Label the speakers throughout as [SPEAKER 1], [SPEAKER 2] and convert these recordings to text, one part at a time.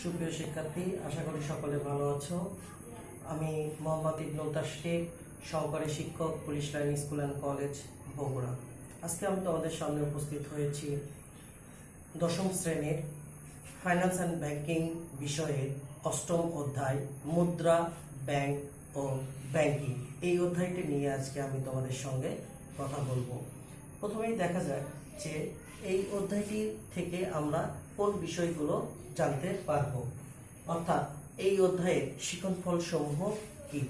[SPEAKER 1] সুপ্রিয় শিক্ষার্থী, আশা করি সকলে ভালো আছো। আমি মোহাম্মদ ইবনুল তাশরিফ, সহকারী শিক্ষক, police line school and college, Bogura. আজকে আমি তোমাদের সামনে উপস্থিত হয়েছি দশম শ্রেণীর ফাইন্যান্স অ্যান্ড ব্যাংকিং বিষয়ের অষ্টম অধ্যায় মুদ্রা, ব্যাংক ও ব্যাংকিং। এই অধ্যায়টি নিয়ে আজকে আমি তোমাদের সঙ্গে কথা বলবো। প্রথমেই দেখা যায় যে এই অধ্যায়টি থেকে আমরা কোন বিষয়গুলো জানতে পারবো, অর্থাৎ এই অধ্যায়ের শিক্ষণফল সমূহ কি।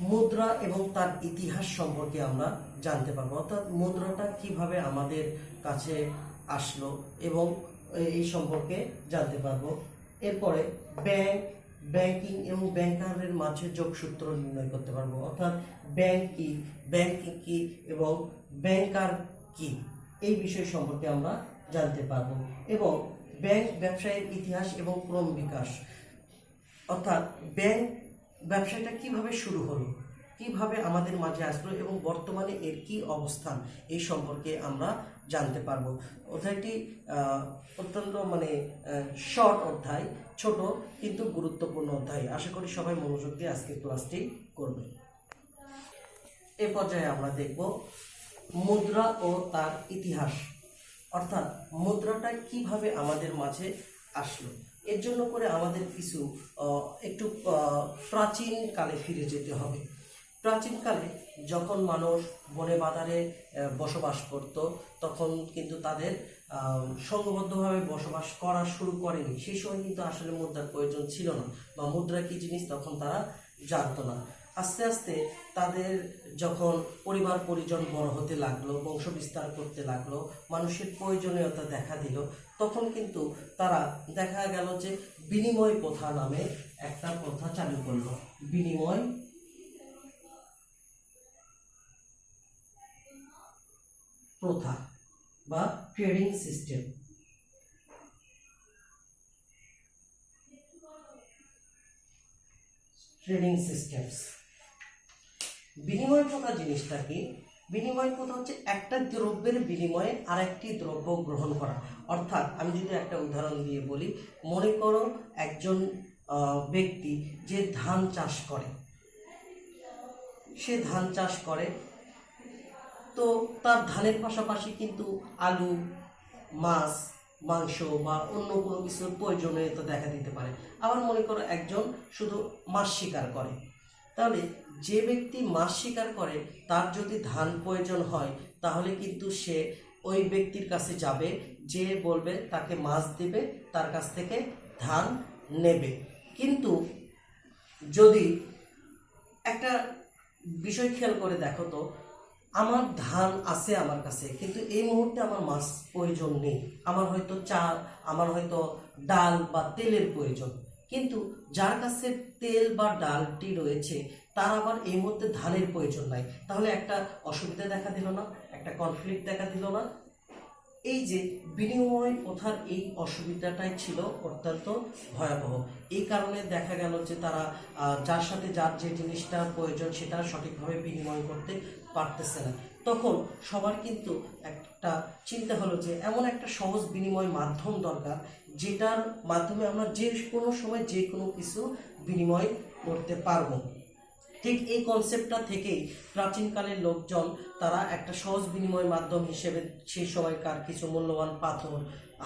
[SPEAKER 1] মুদ্রা এবং তার ইতিহাস সম্পর্কে আমরা জানতে পারবো, অর্থাৎ মুদ্রাটা কিভাবে আমাদের কাছে আসলো এবং এই সম্পর্কে জানতে পারবো। এরপরে ব্যাংক, ব্যাংকিং এবং ব্যাংকারের মাঝে যোগসূত্র নির্ণয় করতে পারবো, অর্থাৎ ব্যাংক কি, ব্যাংকিং কি এবং ব্যাংকার কি, এই বিষয় সম্পর্কে আমরা জানতে পারবো। এবং ব্যাংক ব্যবসায়ের ইতিহাস এবং ক্রম বিকাশ, অর্থাৎ ব্যাংক ব্যবসাটা কিভাবে শুরু হলো, কিভাবে আমাদের মাঝে আসলো এবং বর্তমানে এর কি অবস্থান, এই সম্পর্কে আমরা জানতে পারবো। অধ্যায়টি অত্যন্ত শর্ট অধ্যায়, ছোট কিন্তু গুরুত্বপূর্ণ অধ্যায়। আশা করি সবাই মনোযোগ দিয়ে আজকের ক্লাসটি করবে। এ পর্যায়ে আমরা দেখব মুদ্রা ও তার ইতিহাস, অর্থাৎ মুদ্রাটা কিভাবে আমাদের মাঝে আসলো। এর জন্য করে আমাদের কিছু একটু প্রাচীন কালে ফিরে যেতে হবে। প্রাচীনকালে যখন মানুষ বনে বাজারে বসবাস করত, তখন কিন্তু তাদের সংঘবদ্ধভাবে বসবাস করা শুরু করেনি। সেই সময় কিন্তু আসলে মুদ্রার প্রয়োজন ছিল না, বা মুদ্রা কি জিনিস তখন তারা জানতো না। আস্তে আস্তে তাদের যখন পরিবার পরিজন বড় হতে লাগলো, বংশ বিস্তার করতে লাগলো, মানুষের প্রয়োজনীয়তা দেখা দিল, তখন কিন্তু তারা দেখা গেল যে বিনিময় প্রথা নামে একটা প্রথা চালু করলো। বিনিময় প্রথা বা ট্রেডিং সিস্টেম। Trading systems. বিনিময় প্রথা জিনিসটা কি? বিনিময় প্রথা হচ্ছে একটা দ্রব্যের বিনিময়ে আরেকটি দ্রব্য গ্রহণ করা। অর্থাৎ আমি যদি একটা উদাহরণ দিয়ে বলি, মনে করো একজন ব্যক্তি যে ধান চাষ করে, সে ধান চাষ করে, তো তার ধানের পাশাপাশি কিন্তু আলু, মাছ, মাংস বা অন্য কোনো কিছুর প্রয়োজনীয়তা দেখা দিতে পারে। আবার মনে করো একজন শুধু মাছ শিকার করে, তাহলে যে ব্যক্তি মাছ শিকার করে তার যদি ধান প্রয়োজন হয়, তাহলে কিন্তু সে ওই ব্যক্তির কাছে যাবে, যে বলবে তাকে মাছ দেবে, তার কাছ থেকে ধান নেবে। কিন্তু যদি একটা বিষয় খেয়াল করে দেখো তো, আমার ধান আছে আমার কাছে, কিন্তু এই মুহূর্তে আমার মাছ প্রয়োজন নেই, আমার হয়তো চাল, আমার হয়তো ডাল বা তেলের প্রয়োজন, কিন্তু যার কাছে তেল বা ডালটি রয়েছে তার আবার এই মুহূর্তে ধানের প্রয়োজন নাই। তাহলে একটা অসুবিধা দেখা দিল না, একটা কনফ্লিক্ট দেখা দিল না। এই যে বিনিময় প্রথার এই অসুবিধাটাই ছিল অত্যন্ত ভয়াবহ। এই কারণে দেখা গেল যে তারা যার সাথে যার যে জিনিসটা প্রয়োজন সেটা সঠিকভাবে বিনিময় করতে পারতেছে না। তখন সবার কিন্তু একটা চিন্তা হলো যে এমন একটা সহজ বিনিময় মাধ্যম দরকার, যেটার মাধ্যমে আমরা যে কোনো সময় যে কোনো কিছু বিনিময় করতে পারবো। ঠিক এই কনসেপ্টটা থেকেই প্রাচীনকালের লোকজন তারা একটা সহজ বিনিময় মাধ্যম হিসেবে সেই সময়কার কিছু মূল্যবান পাথর,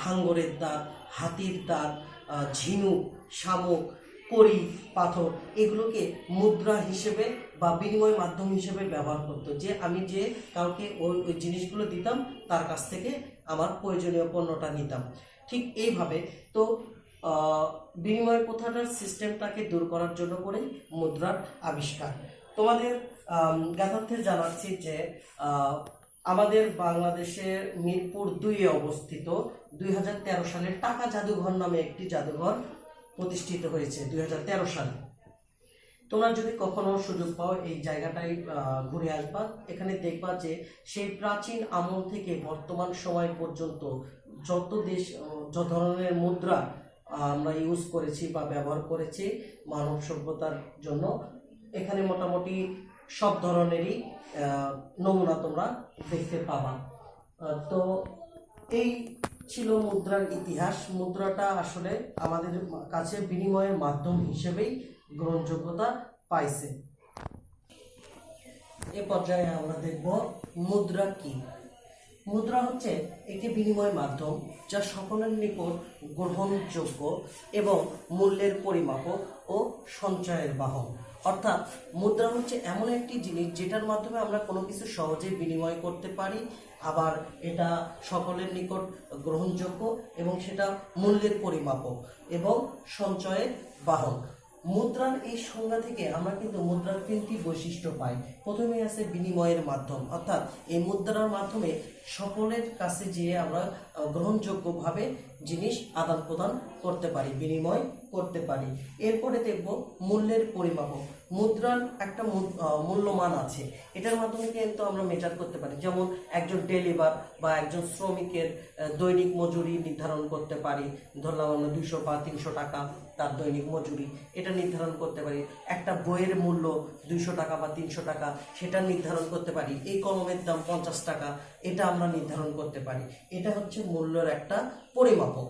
[SPEAKER 1] হাঙ্গরের দাঁত, হাতির দাঁত, ঝিনুক, শামুক, কড়ি পাথর, এগুলোকে মুদ্রা হিসেবে বা বিনিময় মাধ্যম হিসেবে ব্যবহার করতো। যে আমি যে কাউকে ওই জিনিসগুলো দিতাম, তার কাছ থেকে আমার প্রয়োজনীয় পণ্যটা নিতাম। ঠিক এইভাবে তো বিনিময় প্রথাটার সিস্টেমটাকে দূর করার জন্য করেই মুদ্রার আবিষ্কার। তোমাদের জ্ঞাতার্থে জানাচ্ছি যে আমাদের বাংলাদেশের মিরপুর 2-এ অবস্থিত 2013 সালে টাকা জাদুঘর নামে একটি জাদুঘর প্রতিষ্ঠিত হয়েছে 2013 সালে। তোমরা যদি কখনো সুযোগ পাও এই জায়গাটায় ঘুরে আসবা, এখানে দেখবা যে সেই প্রাচীন আমল থেকে বর্তমান সময় পর্যন্ত যত ধরনের মুদ্রা আমরা ইউজ করেছি বা ব্যবহার করেছি মানব সভ্যতার জন্য, এখানে মোটামুটি সব ধরনেরই নমুনা তোমরা দেখতে পাবা। তো এই ছিল মুদ্রার ইতিহাস। মুদ্রাটা আসলে আমাদের কাছে বিনিময়ের মাধ্যম হিসেবেই গ্রহণযোগ্যতা পাইছে। এ পর্যায়ে আমরা দেখব মুদ্রা কি। মুদ্রা হচ্ছে একটি বিনিময় মাধ্যম যা সকলের নিকট গ্রহণযোগ্য এবং মূল্যের পরিমাপক ও সঞ্চয়ের বাহন। অর্থাৎ মুদ্রা হচ্ছে এমন একটি জিনিস যেটার মাধ্যমে আমরা কোনো কিছু সহজে বিনিময় করতে পারি, আবার এটা সকলের নিকট গ্রহণযোগ্য এবং সেটা মূল্যের পরিমাপক এবং সঞ্চয়ের বাহন। মুদ্রার এই সংজ্ঞা থেকে আমরা কিন্তু মুদ্রার তিনটি বৈশিষ্ট্য পাই। প্রথমে আছে বিনিময়ের মাধ্যম, অর্থাৎ এই মুদ্রার মাধ্যমে সকলের কাছে যেয়ে আমরা গ্রহণযোগ্যভাবে জিনিস আদান প্রদান করতে পারি, বিনিময় করতে পারি। এরপরে দেখব মূল্যের পরিমাপক। মুদ্রার একটা মূল্যমান আছে, এটার মাধ্যমে কিন্তু আমরা মেজার করতে পারি। যেমন একজন ডেলিভার বা একজন শ্রমিকের দৈনিক মজুরি নির্ধারণ করতে পারি। ধরলাম আমরা 200 বা 300 টাকা তার দৈনিক মজুরি, এটা নির্ধারণ করতে পারি। একটা বইয়ের মূল্য 200 টাকা বা 300 টাকা, সেটা নির্ধারণ করতে পারি। এই কলমের দাম 50 টাকা, এটা আমরা নির্ধারণ করতে পারি। এটা হচ্ছে মূল্যের একটা পরিমাপক।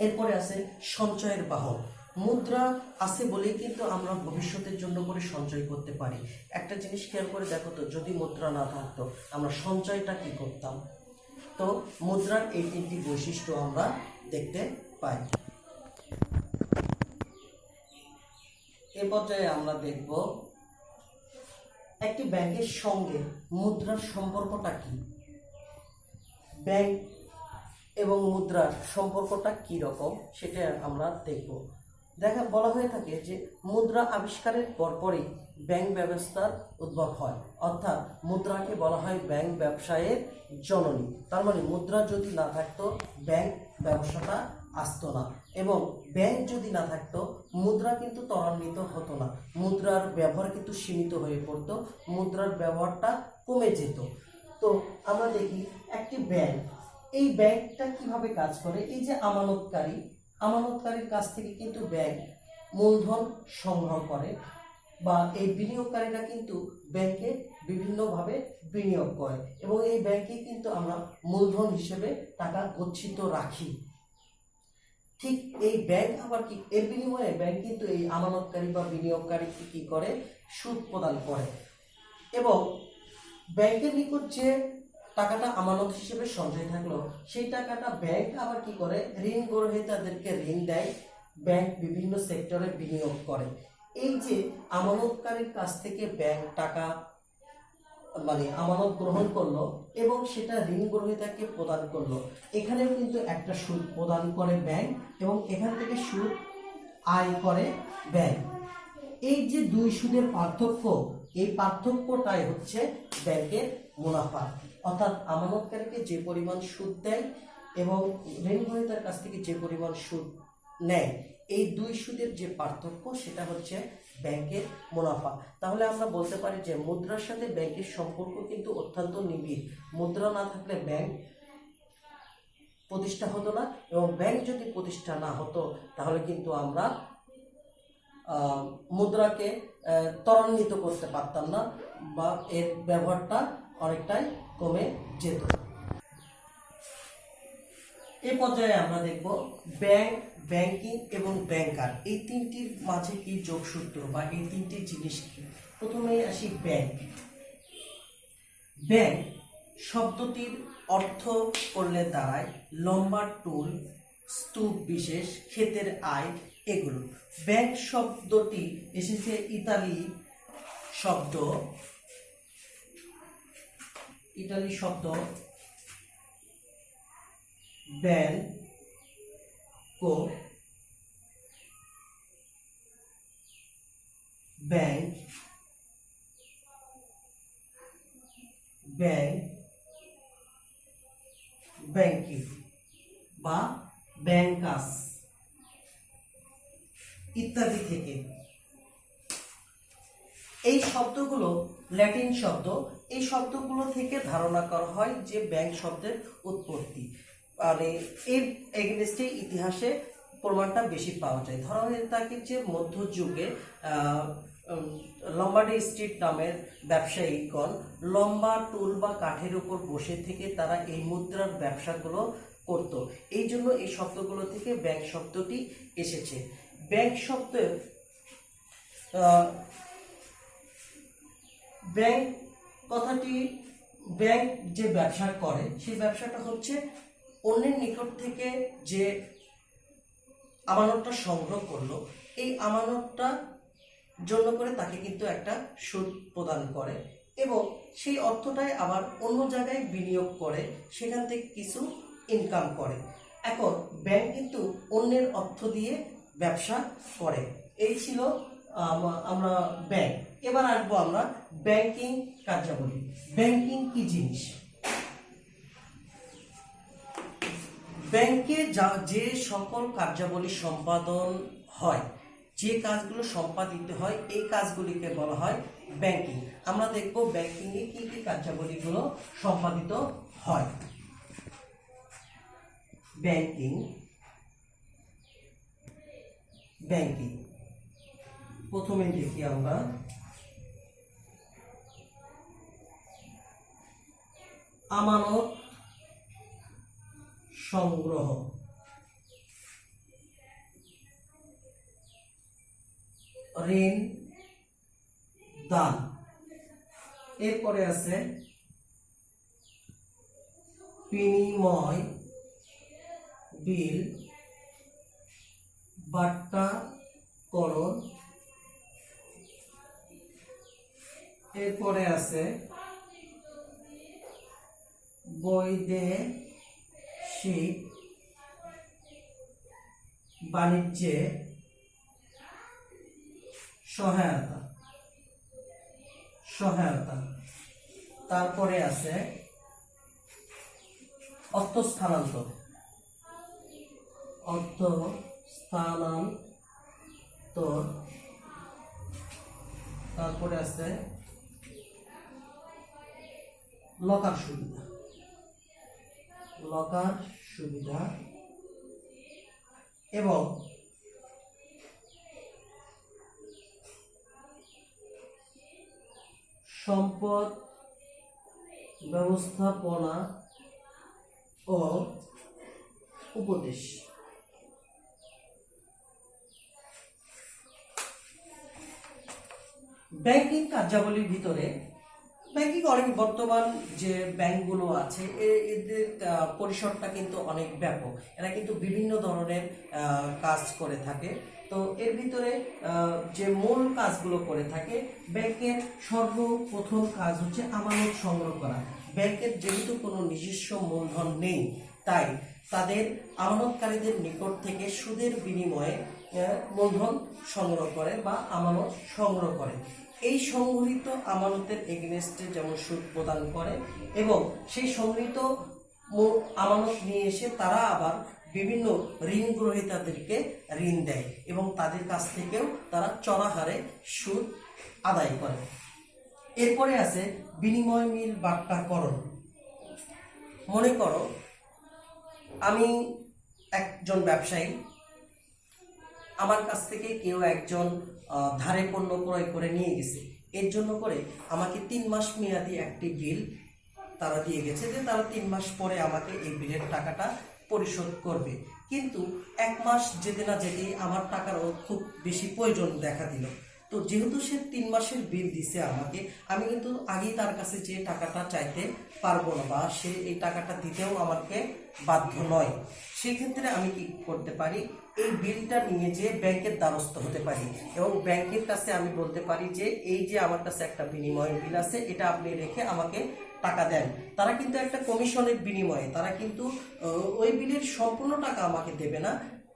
[SPEAKER 1] এরপরে আছে সঞ্চয়ের বাহন। মুদ্রা আছে বলেই কিন্তু আমরা ভবিষ্যতের জন্য করে সঞ্চয় করতে পারি। একটা জিনিস খেয়াল করে দেখো তো, যদি মুদ্রা না থাকতো আমরা সঞ্চয়টা কি করতাম? তো মুদ্রার এই তিনটি বৈশিষ্ট্য আমরা দেখতে পাই। এ পর্যায়ে আমরা দেখব একটি ব্যাংকের সঙ্গে মুদ্রার সম্পর্কটা কি, ব্যাংক এবং মুদ্রার সম্পর্কটা কি রকম সেটা আমরা দেখব। বলা হয়ে থাকে যে মুদ্রা আবিষ্কারের পরপরই ব্যাংক ব্যবস্থার উদ্ভব হয়, অর্থাৎ মুদ্রাকে বলা হয় ব্যাংক ব্যবসায়ের জননী। তার মানে মুদ্রা যদি না থাকতো ব্যাংক ব্যবসাটা আসতো না, এবং ব্যাংক যদি না থাকতো মুদ্রা কিন্তু ত্বরান্বিত হতো না, মুদ্রার ব্যবহার কিন্তু সীমিত হয়ে পড়তো, মুদ্রার ব্যবহারটা কমে যেত। তো আমরা দেখি একটি ব্যাংক, এই ব্যাংকটা কিভাবে কাজ করে। এই যে আমানতকারীর কাছ থেকে কিন্তু ব্যাংক মূলধন সংগ্রহ করে, বা এই বিনিয়োগকারীরা কিন্তু ব্যাংকে বিভিন্নভাবে বিনিয়োগ করে, এবং এই ব্যাংকে কিন্তু আমরা মূলধন হিসেবে টাকা গচ্ছিত রাখি। ঠিক এই ব্যাংক আবার কি, এর বিনিময়ে ব্যাংক কিন্তু এই আমানতকারী বা বিনিয়োগকারীকে কি করে, সুদ প্রদান করে। এবং ব্যাংকের নিকট যে টাকাটা আমানত হিসেবে সঞ্চয় থাকলো, সেই টাকাটা ব্যাংক আবার কি করে, ঋণ গ্রহীতাদেরকে ঋণ দেয়। ব্যাংক বিভিন্ন সেক্টরে বিনিয়োগ করে। এই যে আমানতকারীর কাছ থেকে ব্যাংক টাকা আমানত গ্রহণ করলো এবং সেটা ঋণ গ্রহীতাকে প্রদান করলো, এখানেও কিন্তু একটা সুদ প্রদান করে ব্যাংক, এবং এখান থেকে সুদ আয় করে ব্যাংক। এই যে দুই সুদের পার্থক্য, এই পার্থক্যটাই হচ্ছে ব্যাংকের মুনাফা। অর্থাৎ আমানতকারীকে যে পরিমাণ সুদ দেয় এবং ঋণ গ্রহীতার কাছ থেকে যে পরিমাণ সুদ নেয়, এই দুই সুদের যে পার্থক্য সেটা হচ্ছে ব্যাংকের মুনাফা। তাহলে আমরা বলতে পারি যে মুদ্রার সাথে ব্যাংকের সম্পর্ক কিন্তু অত্যন্ত নিবিড়। মুদ্রা না থাকলে ব্যাংক প্রতিষ্ঠা হতো না, এবং ব্যাংক যদি প্রতিষ্ঠা না হতো তাহলে কিন্তু আমরা মুদ্রাকে ত্বরান্বিত করতে পারতাম না, বা এর ব্যবহারটা অনেকটাই কমে যেত। এই পর্যায়ে আমরা দেখব ব্যাংক, ব্যাংকিং এবং ব্যাংকার, এই তিনটির মাঝে কি যোগসূত্র বা এই তিনটি জিনিস কি। প্রথমে আসি ব্যাংক। ব্যাংক শব্দটির অর্থ করলে দাঁড়ায় লম্বা টুল, স্তূপ বিশেষ, ক্ষেতের আয়, এগুলো। ব্যাংক শব্দটি এসেছে ইতালি শব্দ ব্যাংকো, ব্যাংক, ব্যাংকিং বা ব্যাংকাস ইত্যাদি থেকে। এই শব্দগুলো ল্যাটিন শব্দ, এই শব্দগুলো থেকে ধারণা করা হয় যে ব্যাংক শব্দের উৎপত্তি। এর এগেনস্টে ইতিহাসে প্রমাণটা বেশি পাওয়া যায়। ধরা হয়ে থাকে যে মধ্যযুগে লম্বার্ডি স্ট্রিট নামের ব্যবসায়ীগণ লম্বা টুল বা কাঠের উপর বসে থেকে তারা এই মুদ্রার ব্যবসাগুলো করত। এই জন্য এই শব্দগুলো থেকে ব্যাংক শব্দটি এসেছে। ব্যাংক শব্দের ব্যাংক কথাটি, ব্যাংক যে ব্যবসা করে সেই ব্যবসাটা হচ্ছে অন্যের নিকট থেকে যে আমানতটা সংগ্রহ করলো, এই আমানতটা জন্য করে তাকে কিন্তু একটা সুদ প্রদান করে এবং সেই অর্থটাই আবার অন্য জায়গায় বিনিয়োগ করে, সেখান থেকে কিছু ইনকাম করে। এখন ব্যাংক কিন্তু অন্যের অর্থ দিয়ে ব্যবসা করে। এই ছিল আমরা ব্যাংক। এবার আসবো আমরা ব্যাংকিং কার্যাবলী। ব্যাংকিং কি জিনিস? ব্যাংকে যে সকল কার্যাবলী সম্পাদন হয়, যে কাজগুলো সম্পাদিত হয়, এই কাজগুলিকে বলা হয় ব্যাংকিং। আমরা দেখব ব্যাংকিং এ কি কি কার্যাবলীগুলো সম্পাদিত হয়। ব্যাংকিং ব্যাংকিং প্রথমে দেখি আমরা আমানত সংগ্রহ, ঋণ দান, এরপরে আছে বিনিময় বিল বাট্টাকরণ, এরপরে আছে বৈদেশিক বাণিজ্যে সহায়তা, তারপরে আছে অর্থ স্থানান্তর, তারপরে আছে লকার সুবিধা এবং সম্পদ ব্যবস্থাপনা ও উপদেশ। ব্যাংকিং কার্যাবলীর ভিতরে ব্যাংকিং অনেক বর্তমান যে ব্যাংকগুলো আছে এদের পরিসরটা কিন্তু অনেক ব্যাপক। এরা কিন্তু বিভিন্ন ধরনের কাজ করে থাকে। তো এর ভিতরে যে মূল কাজগুলো করে থাকে, ব্যাংকের সর্বপ্রথম কাজ হচ্ছে আমানত সংগ্রহ করা। ব্যাংকের যেহেতু কোনো নিজস্ব মূলধন নেই, তাই তাদের আমানতকারীদের নিকট থেকে সুদের বিনিময়ে মূলধন সংগ্রহ করে বা আমানত সংগ্রহ করে। এই সংগৃহীত আমানতের এগেনস্টে যেমন সুদ প্রদান করে এবং সেই সংগৃহীত আমানত নিয়ে এসে তারা আবার বিভিন্ন ঋণ গ্রহীতাদেরকে ঋণ দেয় এবং তাদের কাছ থেকেও তারা চড়া হারে সুদ আদায় করে। এরপরে আছে বিনিময় মিল বাট্টাকরণ। মনে করো আমি একজন ব্যবসায়ী, আমার কাছ থেকে কেউ একজন ধারে পণ্য ক্রয় করে নিয়ে গেছে, এর জন্য করে আমাকে 3 মাস মেয়াদি একটি বিল তারা দিয়ে গেছে যে তারা 3 মাস পরে আমাকে এই বিলের টাকাটা পরিশোধ করবে। কিন্তু 1 মাস যেতে না যেতেই আমার টাকার খুব বেশি প্রয়োজন দেখা দিল। তো যেহেতু সে 3 মাসের বিল দিছে আমাকে, আমি কিন্তু আগেই তার কাছে যে টাকাটা চাইতে পারবো না বা সে এই টাকাটা দিতেও আমাকে বাধ্য নয়। সেই ক্ষেত্রে আমি কি করতে পারি, এই বিলটা নিয়ে যে ব্যাংকের দ্বারস্থ হতে পারি এবং ব্যাংকের কাছে আমি বলতে পারি যে এই যে আমার কাছে একটা বিনিময় বিল আছে, এটা আপনি রেখে আমাকে টাকা দেন। তারা কিন্তু একটা কমিশনের বিনিময়ে তারা কিন্তু ওই বিলের সম্পূর্ণ টাকা আমাকে দেবে না,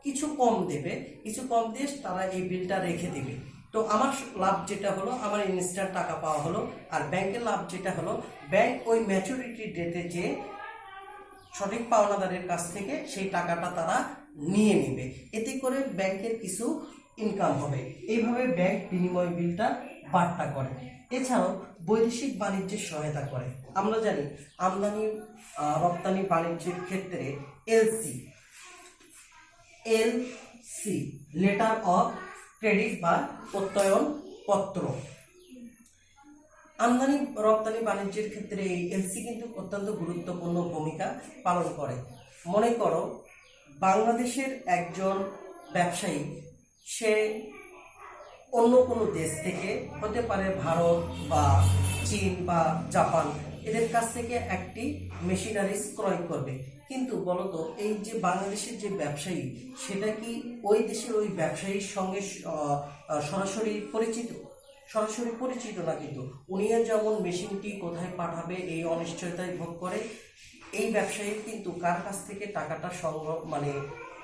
[SPEAKER 1] কিছু কম দেবে, কিছু কম দিয়ে তারা এই বিলটা রেখে দেবে। তো আমার লাভ যেটা হলো, আমার ইনস্ট্যান্ট টাকা পাওয়া হলো। আর ব্যাংকের লাভ যেটা হলো, ব্যাংক ওই ম্যাচুরিটি ডেটে যে সঠিক পাওনাদারের কাছ থেকে সেই টাকাটা তারা নিয়ে নেবে, এতে করে ব্যাংকের কিছু ইনকাম হবে। এইভাবে ব্যাংক বিনিময় বিলটা বাট্টা করে। এছাড়াও বৈদেশিক বাণিজ্যের সহায়তা করে। আমরা জানি আমদানি রপ্তানি বাণিজ্যের ক্ষেত্রে এলসি লেটার অফ ক্রেডিট বা প্রত্যয়ন পত্র, আমদানি রপ্তানি বাণিজ্যের ক্ষেত্রে এই এলসি কিন্তু অত্যন্ত গুরুত্বপূর্ণ ভূমিকা পালন করে। মনে করো বাংলাদেশের একজন ব্যবসায়ী, সে অন্য কোনো দেশ থেকে, হতে পারে ভারত বা চীন বা জাপান, এদের কাছ থেকে একটি মেশিনারিজ ক্রয় করবে। কিন্তু বলতো এই যে বাংলাদেশের যে ব্যবসায়ী, সেটা কি ওই দেশের ওই ব্যবসায়ীর সঙ্গে সরাসরি পরিচিত? সরাসরি পরিচিত না, কিন্তু উনিও যেমন মেশিনটি কোথায় পাঠাবে এই অনিশ্চয়তায় ভোগ করে, এই ব্যবসায়ী কিন্তু কার কাছ থেকে টাকাটা সংগ্রহ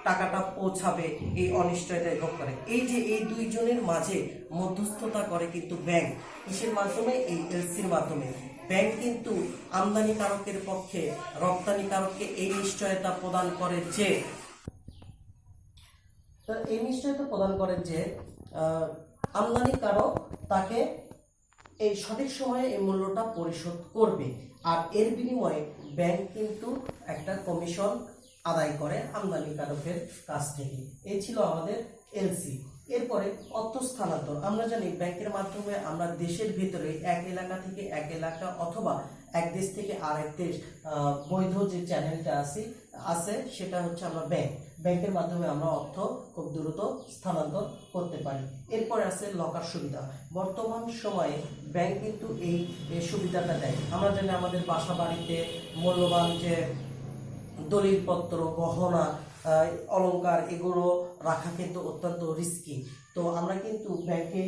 [SPEAKER 1] টাকাটা পৌঁছাবে এই অনিশ্চয়তায় ভোগ করে। এই যে এই দুইজনের মাঝে মধ্যস্থতা করে কিন্তু ব্যাংক। কিসের মাধ্যমে? এই এলসির মাধ্যমে। ব্যাংক কিন্তু আমদানিকারকের পক্ষে রপ্তানিকারককে এই নিশ্চয়তা প্রদান করে যে আমদানিকারক তাকে এই সঠিক সময়ে এই মূল্যটা পরিশোধ করবে, আর এর বিনিময়ে ব্যাংক কিন্তু একটা কমিশন আদায় করে আমদানিকারকের কাছ থেকে। এই ছিল আমাদের এলসি। এরপরে অর্থ স্থানান্তর। আমরা জানি ব্যাংকের মাধ্যমে আমরা দেশের ভিতরে এক এলাকা থেকে এক এলাকা অথবা এক দেশ থেকে আরেক দেশ বৈধ যে চ্যানেলটা আছে সেটা হচ্ছে আমরা ব্যাংকের মাধ্যমে আমরা অর্থ খুব দ্রুত স্থানান্তর করতে পারি। এরপরে আছে লকার সুবিধা। বর্তমান সময়ে ব্যাংক কিন্তু এই সুবিধাটা দেয়। আমরা জানি আমাদের বাসা বাড়িতে মূল্যবান যে দলিলপত্র, গহনা, অলংকার, এগুলো রাখা কিন্তু অত্যন্ত রিস্কি। তো আমরা কিন্তু ব্যাংকের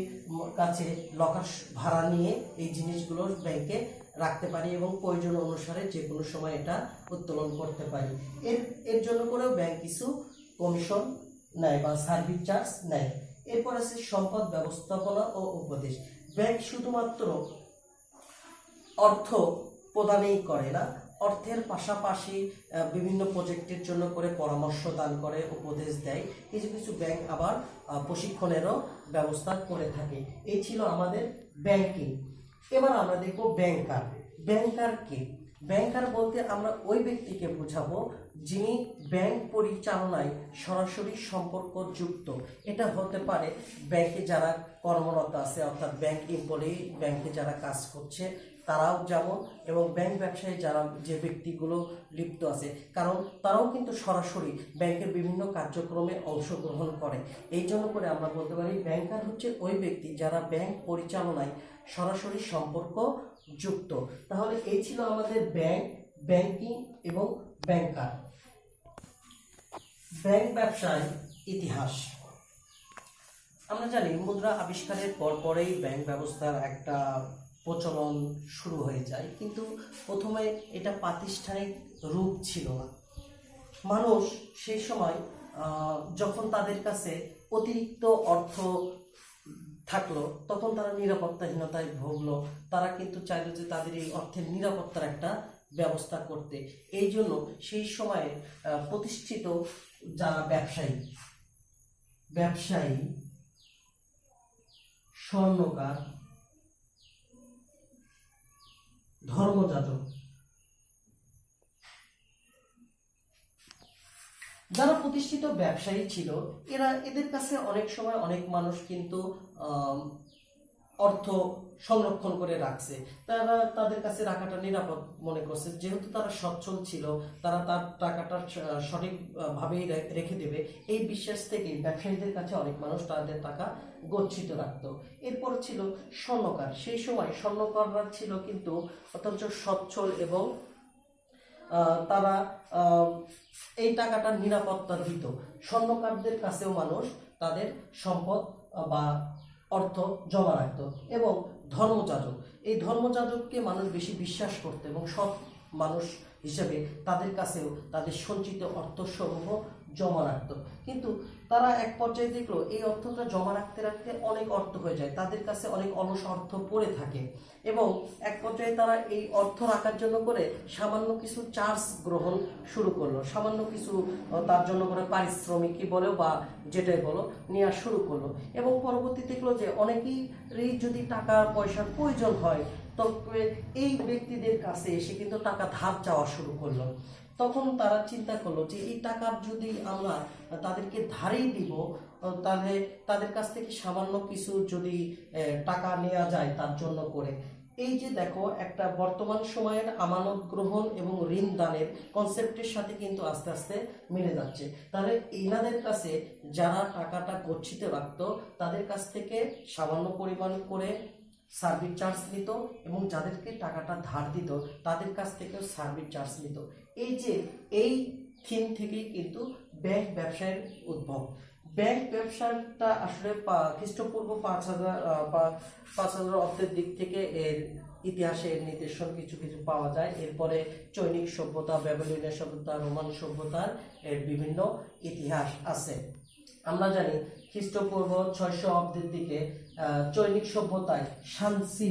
[SPEAKER 1] কাছে লকার ভাড়া নিয়ে এই জিনিসগুলো ব্যাংকে রাখতে পারি এবং প্রয়োজন অনুসারে যে কোনো সময় এটা উত্তোলন করতে পারি। এর জন্য করেও ব্যাংক কিছু কমিশন নেয় বা সার্ভিস চার্জ নেয়। এরপর আছে সম্পদ ব্যবস্থাপনা ও উপদেশ। ব্যাংক শুধুমাত্র অর্থ প্রদানই করে না, অর্থের পাশাপাশি বিভিন্ন প্রজেক্টের জন্য করে পরামর্শ দান করে, উপদেশ দেয়। কিছু কিছু ব্যাংক আবার প্রশিক্ষণেরও ব্যবস্থা করে থাকে। এই ছিল আমাদের ব্যাংকিং। এবার আমরা দেখব ব্যাংকার। ব্যাংকার কি? ব্যাংকার বলতে আমরা ওই ব্যক্তিকে বোঝাবো যিনি ব্যাংক পরিচালনায় সরাসরি সম্পর্কযুক্ত। এটা হতে পারে ব্যাংকে যারা কর্মরত আছে, অর্থাৎ ব্যাংক এমপ্লয়ি, ব্যাংকে যারা কাজ করছে তারাও যেমন, এবং ব্যাংক ব্যবসায়ী যারা যে ব্যক্তিগুলো লিপ্ত আছে, কারণ তারাও কিন্তু সরাসরি ব্যাংকের বিভিন্ন কার্যক্রমে অংশগ্রহণ করে। এই জন্য করে আমরা বলতে পারি ব্যাংকার হচ্ছে ওই ব্যক্তি যারা ব্যাংক পরিচালনায় সরাসরি সম্পর্ক যুক্ত। তাহলে এই ছিল আমাদের ব্যাংক, ব্যাংকিং এবং ব্যাংকার। ব্যাংক ব্যবসায় ইতিহাস। আমরা জানি মুদ্রা আবিষ্কারের পরপরেই ব্যাংক ব্যবস্থার একটা প্রচলন শুরু হয়ে যায়, কিন্তু প্রথমে এটা প্রাতিষ্ঠানিক রূপ ছিল না। মানুষ সেই সময় যখন তাদের কাছে অতিরিক্ত অর্থ থাকলো, তখন তারা নিরাপত্তাহীনতায় ভুগলো। তারা কিন্তু চাইলো যে তাদের এই অর্থের নিরাপত্তার একটা ব্যবস্থা করতে। এই জন্য সেই সময়ে প্রতিষ্ঠিত যারা ব্যবসায়ী, স্বর্ণকার, ধর্মযাজক, যারা প্রতিষ্ঠিত ব্যবসায়ী ছিল, এদের কাছে অনেক সময় অনেক মানুষ কিন্তু অর্থ সংরক্ষণ করে রাখছে। তারা তাদের কাছে রাখাটা নিরাপদ মনে করছে, যেহেতু তারা সচ্ছল ছিল, তারা তার টাকাটা সঠিকভাবেই রেখে দেবে, এই বিশ্বাস থেকে ব্যবসায়ীদের কাছে অনেক মানুষ তাদের টাকা গচ্ছিত রাখত। এরপর ছিল স্বর্ণকার। সেই সময় স্বর্ণকাররা ছিল কিন্তু অত্যন্ত সচ্ছল এবং তারা এই টাকাটার নিরাপত্তা দিত। স্বর্ণকারদের কাছেও মানুষ তাদের সম্পদ বা অর্থ জমা রাখত। এবং ধর্মযাজক, এই ধর্মযাজককে মানুষ বেশি বিশ্বাস করত এবং সৎ মানুষ হিসেবে তাদের কাছেও তাদের সঞ্চিত অর্থসমূহ জমা রাখত। কিন্তু তারা এক পর্যায়ে দেখলো এই অর্থটা জমা রাখতে রাখতে অনেক অর্থ হয়ে যায়, তাদের কাছে অনেক অলস অর্থ পড়ে থাকে, এবং এক পর্যায়ে তারা এই অর্থ রাখার জন্য করে সামান্য কিছু চার্জ গ্রহণ শুরু করলো, সামান্য কিছু তার জন্য করে পারিশ্রমিকই বলো বা যেটাই বলো নেওয়া শুরু করলো। এবং পরবর্তী দেখলো যে অনেকেরই যদি টাকা পয়সার প্রয়োজন হয়, তবে এই ব্যক্তিদের কাছে এসে কিন্তু টাকা ধার চাওয়া শুরু করলো। তখন তারা চিন্তা করলো যে এই টাকা যদি আমরা তাদেরকে ধারেই দিব, তাহলে তাদের কাছ থেকে সামান্য কিছু যদি টাকা নেওয়া যায় তার জন্য করে, এই যে দেখো একটা বর্তমান সময়ের আমানত গ্রহণ এবং ঋণ দানের কনসেপ্টের সাথে কিন্তু আস্তে আস্তে মিলে যাচ্ছে। তাহলে এনাদের কাছে যারা টাকাটা গচ্ছিত রাখতো তাদের কাছ থেকে সামান্য পরিমাণ করে সার্ভিস চার্জ নিত এবং যাদেরকে টাকাটা ধার দিত তাদের কাছ থেকেও সার্ভিস চার্জ নিত। এই যে এই থিম থেকেই কিন্তু ব্যাংক ব্যবসায়ের উদ্ভব। ব্যাংক ব্যবসাটা আসলে খ্রিস্টপূর্ব 5000 অব্দের দিক থেকে এর ইতিহাসে এর নিদর্শন কিছু কিছু পাওয়া যায়। এরপরে চৈনিক সভ্যতা, ব্যাবিলনীয় সভ্যতা, রোমান সভ্যতার এর বিভিন্ন ইতিহাস আছে। আমরা জানি খ্রিস্টপূর্ব 600 অব্দের দিকে চৈনিক সভ্যতায় শানসি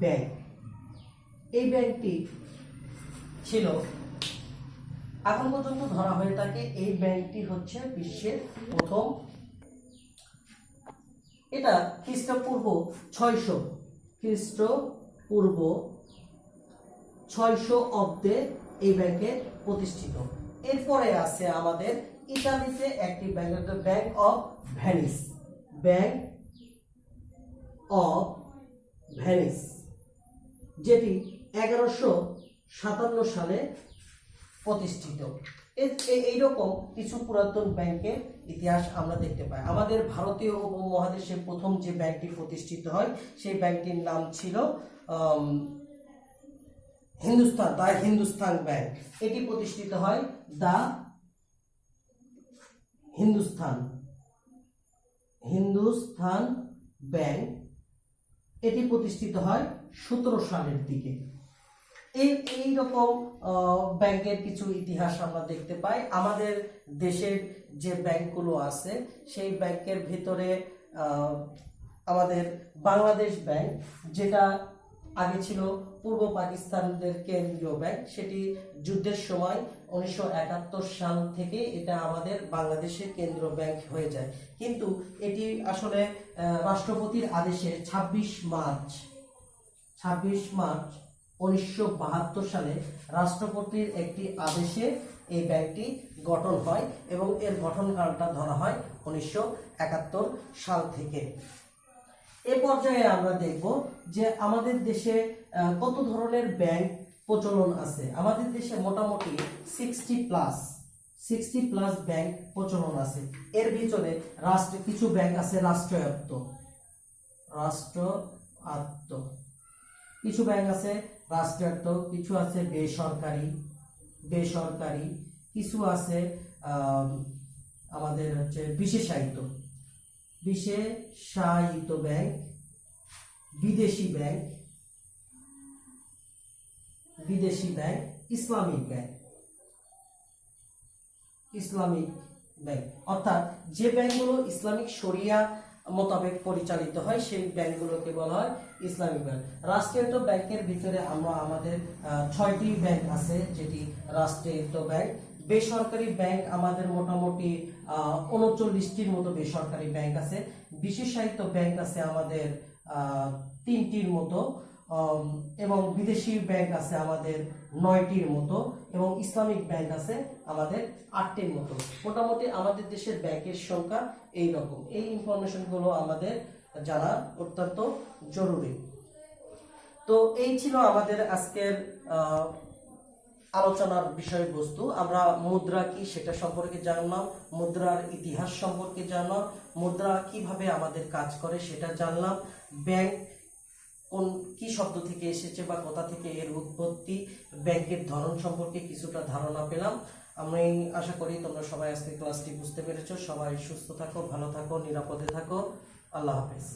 [SPEAKER 1] ব্যাংক এই ব্যাংকটি ছিল, এখন পর্যন্ত ধরা হয়ে থাকে এই ব্যাংকটি হচ্ছে বিশ্বের প্রথম। এটা খ্রিস্টপূর্ব 600 অব্দে এই ব্যাংকে প্রতিষ্ঠিত। এরপরে আছে আমাদের ইতালিতে একটি ব্যাংক, ব্যাংক অফ ভেনিস, যেটি 1157 সালে প্রতিষ্ঠিত। এইরকম কিছু পুরাতন ব্যাংকের ইতিহাস আমরা দেখতে পাই। আমাদের ভারতীয় উপমহাদেশে প্রথম যে ব্যাংকটি প্রতিষ্ঠিত হয় সেই ব্যাংকটির নাম ছিল হিন্দুস্তান ব্যাংক। এটি প্রতিষ্ঠিত হয় হিন্দুস্তান ব্যাংক। এটি প্রতিষ্ঠিত হয় 17 সালের দিকে। এইরকম ব্যাংকের কিছু ইতিহাস আমরা দেখতে পাই। আমাদের দেশের যে ব্যাংকগুলো আছে সেই ব্যাংকের ভিতরে আমাদের বাংলাদেশ ব্যাংক, যেটা আগে ছিল পূর্ব পাকিস্তানদের কেন্দ্রীয় ব্যাংক, সেটি যুদ্ধের সময় 1971 সাল থেকে এটা আমাদের বাংলাদেশের কেন্দ্রীয় ব্যাংক হয়ে যায়। কিন্তু এটি আসলে রাষ্ট্রপতির আদেশে 26 মার্চ 1972 সালে রাষ্ট্রপতির একটি আদেশে এই ব্যাংকটি গঠন হয় এবং এর গঠনকালটা ধরা হয় 1971 সাল থেকে। এ পর্যায়ে আমরা দেখব যে আমাদের দেশে কত ধরনের ব্যাংক প্রচলন আছে। আমাদের দেশে মোটামুটি 60 প্লাস ব্যাংক প্রচলন আছে। এর ভিতরে কিছু ব্যাংক আছে রাষ্ট্রায়ত্ত, কিছু ব্যাংক আছে রাষ্ট্রায়ত্ত, কিছু আছে বেসরকারি, কিছু আছে আমাদের হচ্ছে বিশেষায়িত ব্যাংক, বিদেশি ব্যাংক, ইসলামিক ব্যাংক, অর্থাৎ যে ব্যাংকগুলো ইসলামিক শরিয়া মোতাবেক পরিচালিত হয় সেই ব্যাংকগুলোকে বলা হয় ইসলামিক ব্যাংক। রাষ্ট্রায়ত্ত ব্যাংকের ভিতরে আমাদের 6টি ব্যাংক আছে, যেটি রাষ্ট্রায়ত্ত ব্যাংক। বেসরকারি ব্যাংক আমাদের মোটামুটি 39টির মতো বেসরকারি ব্যাংক আছে। বিশেষায়িত ব্যাংক আছে আমাদের 3টির মতো, এবং বিদেশি ব্যাংক আছে আমাদের 9টির মতো, এবং ইসলামিক ব্যাংক আছে আমাদের 8টির মতো। মোটামুটি আমাদের দেশের ব্যাংকের সংখ্যা এই রকম। এই ইনফরমেশনগুলো আমাদের জানা অত্যন্ত জরুরি। তো এই ছিল আমাদের আজকের আলোচনার বিষয়বস্তু। আমরা মুদ্রা কি সেটা সম্পর্কে জানলাম, মুদ্রার ইতিহাস সম্পর্কে জানলাম, মুদ্রা কিভাবে আমাদের কাজ করে সেটা জানলাম, ব্যাংক কি শব্দ থেকে এসেছে বা কোথা থেকে এর উৎপত্তি, ব্যাংকের ধরন সম্পর্কে কিছুটা ধারণা পেলাম। আমি আশা করি তোমরা সবাই আজকে ক্লাসটি বুঝতে পেরেছো। সবাই সুস্থ থাকো, ভালো থাকো, নিরাপদে থাকো। আল্লাহ হাফেজ।